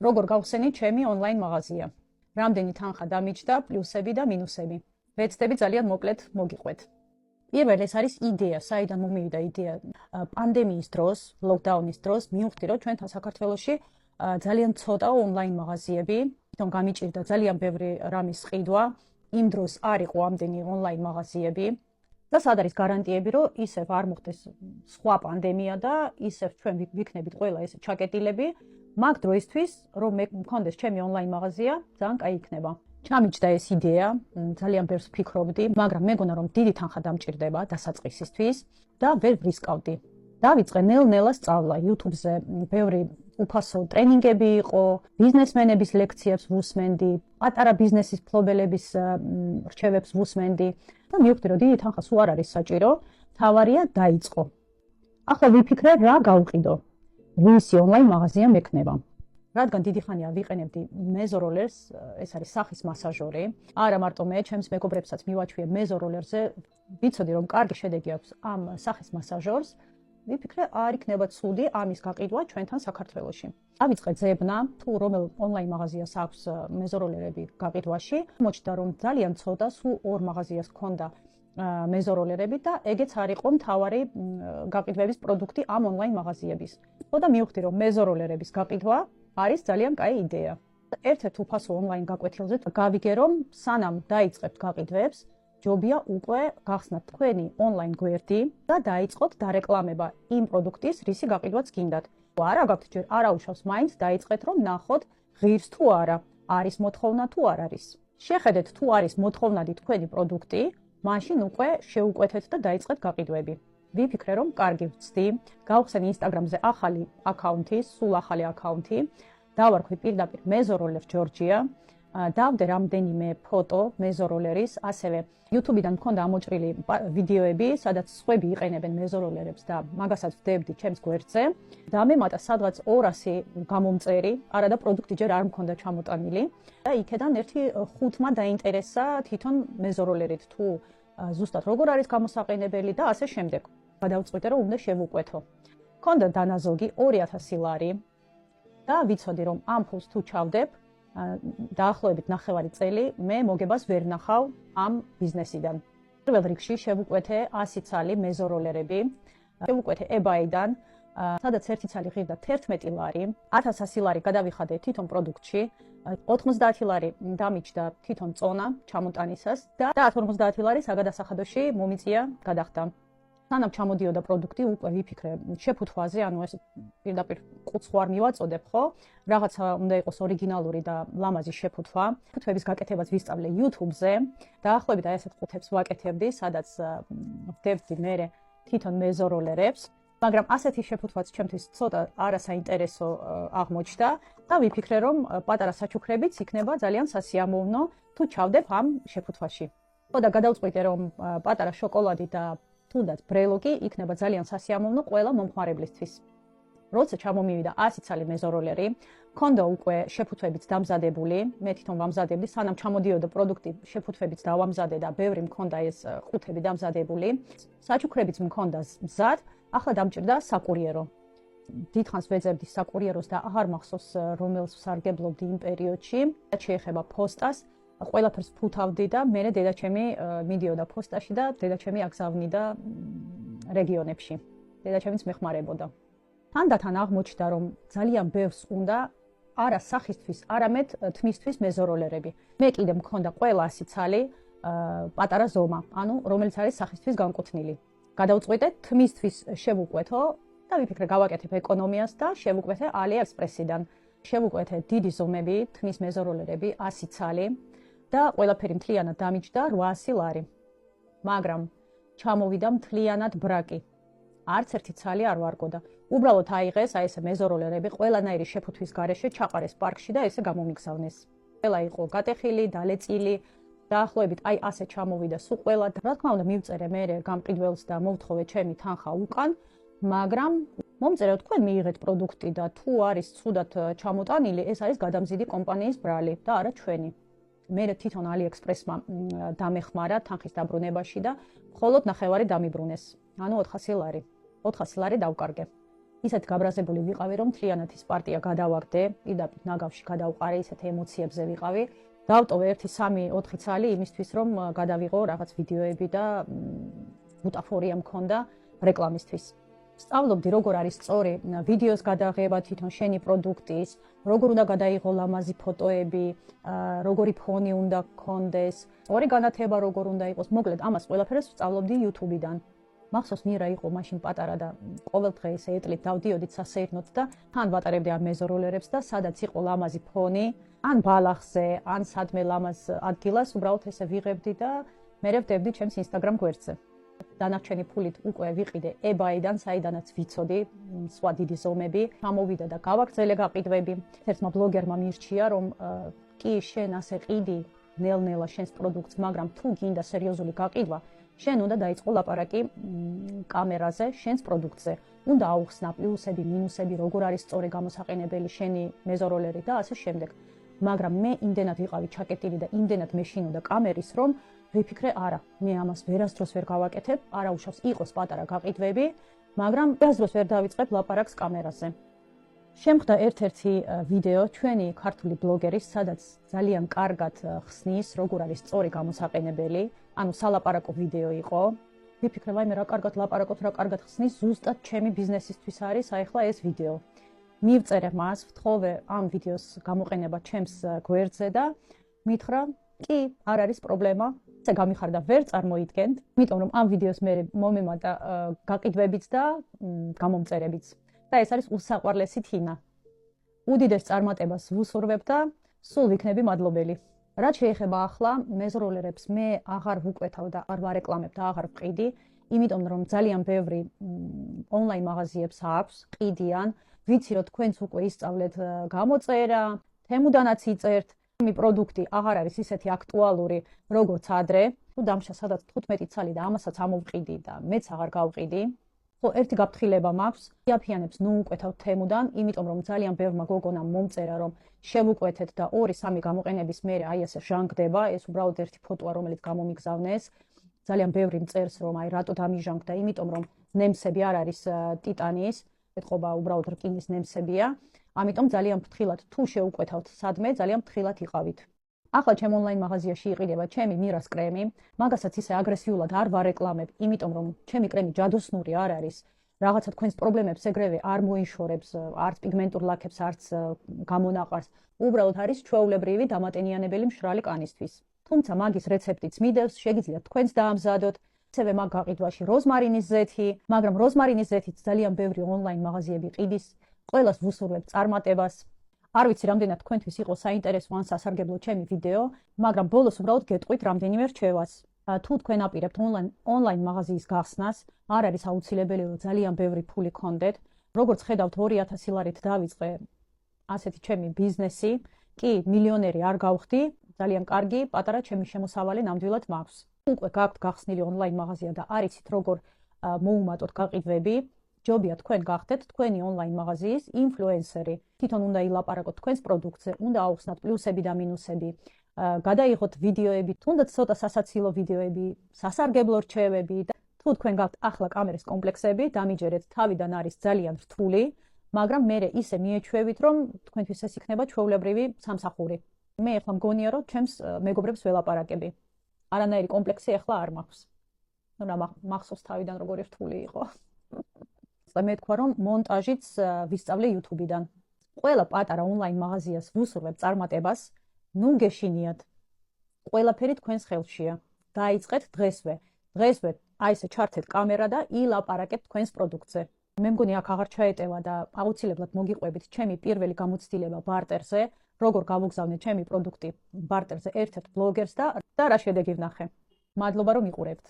როგორ გავხსენით ჩემი ონლაინ მაღაზია. რამდენი თანხა დამიჯდა, პლუსები და მინუსები. ვეცდები ძალიან მოკლედ მოგიყვეთ. პირველ ეს არის იდეა, საიდან მომივიდა იდეა. პანდემიის დროს, ლოკდაუნის დროს მივხვდი, რომ ჩვენთან საქართველოში ძალიან ცოტა ონლაინ მაღაზიები, თვითონ გამიჭირდა ძალიან ბევრი რამის ყიდვა. იმ დროს არ იყო ამდენი ონლაინ მაღაზიები. და სად არის გარანტიები, რომ ისევ არ მოხდეს სხვა პანდემია და ისევ ჩვენ ვიქნებით ყველა ეს ჩაკეტილები, მაგ დროისთვის, რომ მე მქონდეს ჩემი ონლაინ მაღაზია, ძალიან კაი იქნება. ჩამიჯდა ეს იდეა, ძალიან ბევრს ვფიქრობდი, მაგრამ მეგონა რომ დიდი თანხა დამჭირდება დასაწყისისთვის და ვერ ვრისკავდი. დავიწყე ნელ-ნელა სწავლა YouTube-ზე, ბევრი უფასო ტრენინგები იყო, ბიზნესმენების ლექციებს ვუსმენდი, პატარა ბიზნესის მფლობელების რჩევებს ვუსმენდი და მივხვდი, რომ დიდი თანხა სულ არ არის საჭირო, თავარია დაიწყო. ახლა ვიფიქრე რა გავყიდო. ვისი ონლაინ მაღაზია მექნება. რადგან დიდი ხანია ვიყენებდი მეზოროლერს, ეს არის სახის მასაჟორი. არა მარტო მე, ჩემს მეგობრებსაც მივაჩვიე მეზოროლერზე, ვიცოდი რომ კარგი შედეგი აქვს ამ სახის მასაჟორს. ვიფიქრე, არ იქნება ცუდი ამის გაყიდვა ჩვენთან საქართველოში. დავიწყე ძებნა, თუ რომელ ონლაინ მაღაზიას აქვს მეზოროლერები გაყიდვაში. მოჩნდა რომ ძალიან ცოტა, სულ 2 მაღაზიას ჰქონდა მეზოროლერები და ეგეც არ იყო მთავარი გაყიდვების პროდუქტი ამ ონლაინ მაღაზიების. და მივხვდი რომ მეზოროლერების გაყიდვა არის ძალიან კაი იდეა. ერთ-ერთ უფასო ონლაინ გაკვეთილზე გავიგე რომ სანამ დაიწყებთ გაყიდვებს, ჯობია უკვე გახსნათ თქვენი ონლაინ გვერდი და დაიწყოთ დარეკლამება იმ პროდუქტის, რისი გაყიდვაც გინდათ. არა გაქვთ ჯერ არაუშავს მაინც დაიწყეთ რომ ნახოთ ღირს თუ არა, არის მოთხოვნა თუ არ არის. შეხედეთ თუ არის მოთხოვნადი თქვენი პროდუქტი, მაშინ უკვე შეუკვეთეთ და დაიწყეთ გაყიდვები. ვიფიქრე რომ კარგი ვცდი, გავხსენი Instagram-ზე ახალი აკაუნთი, სულ ახალი აკაუნთი, დავარქვი პირდაპირ მეზოროლერ ჯორჯია, დავდე რამდენიმე ფოტო მეზოროლერის, ასევე YouTube-დან მქონდა ამოჭრილი ვიდეოები, სადაც სხვები იყენებენ მეზოროლერებს და მაგასაც ვდებდი ჩემს გვერდზე. დამემატა სადღაც 200 გამომწერი, არა და პროდუქტი ჯერ არ მქონდა ჩამოტანილი და იქედან ერთი 5-მა დაინტერესა თვითონ მეზოროლერით თუ ზუსტად როგორ არის გამოსაყენებელი და ასე შემდეგ. გადავწყვიტე რომ უნდა შევუკვეთო. მქონდა დანაზოგი 2000 ლარი და ვიცოდი რომ ამ ფულს თუ ჩავდებ, დაახლოებით 9 წელი მე მოგებას ვერ ნახავ ამ ბიზნესიდან. პირველ რიგში შევუკვეთე 100 ცალი მეზოროლერები, შევუკვეთე eBay-დან, სადაც ერთი ცალი ღირდა 11 ლარი, 1100 ლარი გადავიხადე თვითონ პროდუქტში, 90 ლარი დამიჯდა თვითონ წონა ჩამოტანისას და 150 ლარი საგადასახადოში მომიწია გადახდა. სანამ ჩამოდიოდა პროდუქტი, უკვე ვიფიქრე შეფუთვაზე, ანუ ეს პირდაპირ ყუთს ხوار მივაწოდებ, ხო? რაღაცა უნდა იყოს ორიგინალური და ლამაზი შეფუთვა. შეფუთვების გაკეთებას ვისწავლე YouTube-ზე. დაახლოებით ესეთ ყუთებს ვაკეთებდი, სადაც ვდებდი მე თვითონ მეზოროლერებს, მაგრამ ასეთი შეფუთვაც ჩემთვის ცოტა არასაინტერესო აღმოჩნდა და ვიფიქრე რომ პატარა საჩუქრებიც იქნება ძალიან სასიამოვნო თუ ჩავდებ ამ შეფუთვაში. და გადავწყვიტე რომ პატარა შოკოლადი და თუნდაც ბრელოკი იქნება ძალიან სასიამოვნო ყველა მომხმარებლისთვის. როცა ჩამომივიდა 100 ცალი მეზოროლერი, მქონდა უკვე შეფუთვებიც დამზადებული, მე თვითონ ვამზადებდი, სანამ ჩამოდიოდა პროდუქტი, შეფუთვებიც დავამზადე და ბევრი მქონდა ეს ყუთები დამზადებული. საჩუქრებიც მქონდა მზად, ახლა დამჭირდა საკურიერო. დიდხანს ვეძებდი საკურიეროს და აღარ მახსოვს რომელს ვსარგებლობდი იმ პერიოდში. შეეხება ფოსტას, ყველაფერს ფუთავდი და მე დედაჩემი მიდიოდა ფოსტაში და დედაჩემი აგზავნიდა რეგიონებში. დედაჩემიც მეხმარებოდა. თანდათან აღმოჩნდა რომ ძალიან ბევრს უნდა არა სახისთვის, არამედ თმისთვის მეზოროლერები. მე კიდე მქონდა ყველა 100 ცალი პატარა ზომა, ანუ რომელიც არის სახისთვის განკუთვნილი. გადავწყვიტე თმისთვის შევუკვეთო და ვიფიქრე გავაკეთებ ეკონომიას და შევუკვეთე AliExpress-დან. შევუკვეთე დიდი ზომები, თმის მეზოროლერები 100 ცალი. და ყველაფერი მთლიანად დამიჯდა 800 ლარი. მაგრამ ჩამოვიდა მთლიანად ბრაკი. არც ერთი ცალი არ ვარგოდა. უბრალოდ აიღეს აი ესე მეზოროლერები ყველანაირი შეფუთვის გარეშე ჩაყარეს პარკში და ესე გამომიგზავნეს. ყველა იყო გატეხილი, დალეწილი, დაახლოებით აი ასე ჩამოვიდა სულ ყველა. რა თქმა უნდა მივწერე მე გამყიდველს და მოვთხოვე ჩემი თანხა უკან, მაგრამ მომწერე თქვენ მიიღეთ პროდუქტი და თუ არის ცუდად ჩამოტანილი, ეს არის გადამზიდი კომპანიის ბრალი და არა ჩვენი. მე თვითონ AliExpress-მა დამეხმარა თანხის დაბრუნებაში და მხოლოდ 9 დამიბრუნეს. ანუ 400 ლარი. 400 ლარი დავკარგე. ისეთ გაბრაზებული ვიყავი, რომ მთლიანად ის პარტია გადავაგდე, პირდაპირ ნაგავში გადავყარე, ისეთ ემოციებზე ვიყავი. დავტოვე 1-3-4 წელი იმისთვის, რომ გადავიღო რაღაც ვიდეოები და ბუტაფორია მქონდა რეკლამისთვის. სწავლობდი, როგორ არის სწორი ვიდეოს გადაღება თვითონ შენი პროდუქტის, როგორ უნდა გადაიღო ლამაზი ფოტოები, როგორი ფონი უნდა გქონდეს, სწორი განათება როგორ უნდა იყოს. მოკლედ, ამას ყველაფერს ვსწავლობდი YouTube-დან. მახსოვს მირა იყო მაშინ პატარა და ყოველდღე ესე ეტლით დავდიოდით სასეირნოდ და თან ვატარებდი ამ მეზოროლერებს და სადაც იყო ლამაზი ფონი, ან ბალახზე, ან სადმე ლამაზ ადგილას უბრალოდ ესე ვიღებდი და მერე ვდებდი ჩემს Instagram გვერდზე. დანარჩენი ფულით უკვე ვიყიდე eBay-დან, საიდანაც ვიცოდი სხვა დიდი ზომები, გამოვიდა და გავაგრძელე გაყიდვები. ერთმა ბლოგერმა მირჩია, რომ კი შენ ასე ყიდი ნელ-ნელა შენს პროდუქტს, მაგრამ თუ გინდა სერიოზული გაყიდვა, შენ უნდა დაიწყო ლაპარაკი კამერაზე, შენს პროდუქტზე. უნდა აუხსნა პლუსები, მინუსები, როგორ არის სწორი გამოსაყენებელი შენი მეზოროლერი და ასე შემდეგ. მაგრამ მე იმდენად ვიყავი ჩაკეტილი და იმდენად მეშინოდა კამერის, რომ ვიფიქრე, არა, მე ამას ვერასდროს ვერ გავაკეთებ, არა უშავს იყოს პატარა გაყიდვები, მაგრამ ვერასდროს ვერ დავიწყებ ლაპარაკს კამერაზე. შემხდა ერთ-ერთი ვიდეო ჩვენი ქართული ბლოგერის, სადაც ძალიან კარგად ხსნის, როგორ არის სწორი გამოსაყენებელი, ანუ სალაპარაკო ვიდეო იყო. ვიფიქრე, ვაიმე, რა კარგად ლაპარაკობთ, რა კარგად ხსნის, ზუსტად ჩემი ბიზნესისთვის არის აიხლა ეს ვიდეო. მივწერე მას, ვთხოვე ამ ვიდეოს გამოყენება ჩემს გვერდზე და მითხრა, კი, არ არის პრობლემა. ესე გამიხარდა, ვერ წარმოიდგენთ, იმიტომ რომ ამ ვიდეოს მე მომემატა გაყიდვებიც და გამომწერებიც. და ეს არის უსაყვარლესი თინა. უდიდეს წარმატებას ვუსურვებ და სულ ვიქნები მადლობელი. რაც შეეხება ახლა მეზროლერებს, მე აღარ ვუკვეთავ და აღარ ვარეკლამებ და აღარ ვყიდი, იმიტომ რომ ძალიან ბევრი ონლაინ მაღაზიებს აქვს, ყიდიან, ვიცი რომ თქვენც უკვე ისწავლეთ გამოწერა, თემუდანაც იწერთ. Ჩემი პროდუქტი აღარ არის ისეთი აქტუალური, როგორც ადრე. თუ დამშა სადაც 15 წელი და ამასაც ამოვყიდი და მეც აღარ გავყიდი. ხო, ერთი გაფრთხილება მაქვს, იაფიანებს ნუ უკვეთავ თემუდან, იმიტომ რომ ძალიან ბევრმა გოგონამ მომწერა, რომ შევუკვეთეთ და 2-3 გამოყენების მერე აი ესე ჟანგდება, ეს უბრალოდ ერთი ფოტოა, რომელიც გამომიგზავნეს. ძალიან ბევრი მწერს, რომ აი რატო დამიჟანგდა, იმიტომ რომ ნემსები არ არის ტიტანის, ეთყობა უბრალოდ რკინის ნემსებია. ამიტომ ძალიან ფრთხილად თუ შეუკვეთავთ სადმე, ძალიან ფრთხილად იყავით. ახლა ჩემ ონლაინ მაღაზიაში იყიდება ჩემი მირას კრემი, მაგასაც ისე აგრესიულად არ ვარეკლამებ, იმიტომ რომ ჩემი კრემი ჯადოსნური არ არის. რაღაცა თქვენს პრობლემებს ეგრევე არ მოიშორებს, არც პიგმენტურ ლაქებს, არც გამონაყარს. უბრალოდ არის ჩვეულებრივი დამატენიანებელი მშრალი კანისთვის. თუმცა მაგის რეცეპტიც მიდევს, შეგიძლიათ თქვენც დაამზადოთ. ასევე მაგ გაყიდვაში როზმარინის ზეთი, მაგრამ როზმარინის ზეთიც ძალიან ბევრი ონლაინ მაღაზიები ყიდის. ყველას ვუსურვებ წარმატებას. არ ვიცი რამდენად თქვენთვის იყო საინტერესო ან სასარგებლო ჩემი ვიდეო, მაგრამ ბოლოს უბრალოდ გეტყვით რამდენიმე რჩევას. თუ თქვენ აპირებთ ონლაინ მაღაზიის გახსნას, არ არის აუცილებელი რომ ძალიან ბევრი ფული გქონდეთ. როგორც ხედავთ 2000 ლარით დავიწყე ასეთი ჩემი ბიზნესი, კი მილიონერი არ გავხდი, ძალიან კარგი პატარა ჩემი შემოსავალი ნამდვილად მაქვს. უკვე გაქვთ გახსნილი ონლაინ მაღაზია და არ იცით როგორ მოუმატოთ გაყიდვები, ჯობია თქვენ გახდეთ თქვენი ონლაინ მაღაზიის ინფლუენსერი. თვითონ უნდა ილაპარაკოთ თქვენს პროდუქტზე, უნდა აუხსნათ პლუსები და მინუსები. გადაიღოთ ვიდეოები, თუნდაც ცოტა სასაცილო ვიდეოები, სასარგებლო რჩევები და თუ თქვენ გაქვთ ახლა კამერის კომპლექსები, დამიჯერეთ, თავიდან არის ძალიან რთული, მაგრამ მერე ისე მიეჩვევით, რომ თქვენთვის ეს იქნება ჩვეულებრივი სამსახური. მე ახლა მგონია, რომ ჩემს მეგობრებს ველაპარაკები. არანაირი კომპლექსი ახლა არ მაქვს. ნუ რა მახსოვს თავიდან როგორი რთული იყო. მე თქვა რომ მონტაჟიც ვისწავლე YouTube-დან. ყველა პატარა ონლაინ მაღაზიას ვუსურვებ წარმატებას, ნუ გეშინიათ. ყველაფერი თქვენს ხელშია. დაიწყეთ დღესვე. დღესვე აი ესე ჩართეთ კამერა და ილაპარაკეთ თქვენს პროდუქტზე. მე მგონი აქ აღარ ჩაეტევა და აუცილებლად მოგიყვებით ჩემი პირველი გამოცდილება ბარტერზე, როგორ გავუგზავნე ჩემი პროდუქტი ბარტერზე ერთ-ერთ ბლოგერს და რა შედეგი ვნახე. მადლობა რომ იყურებთ.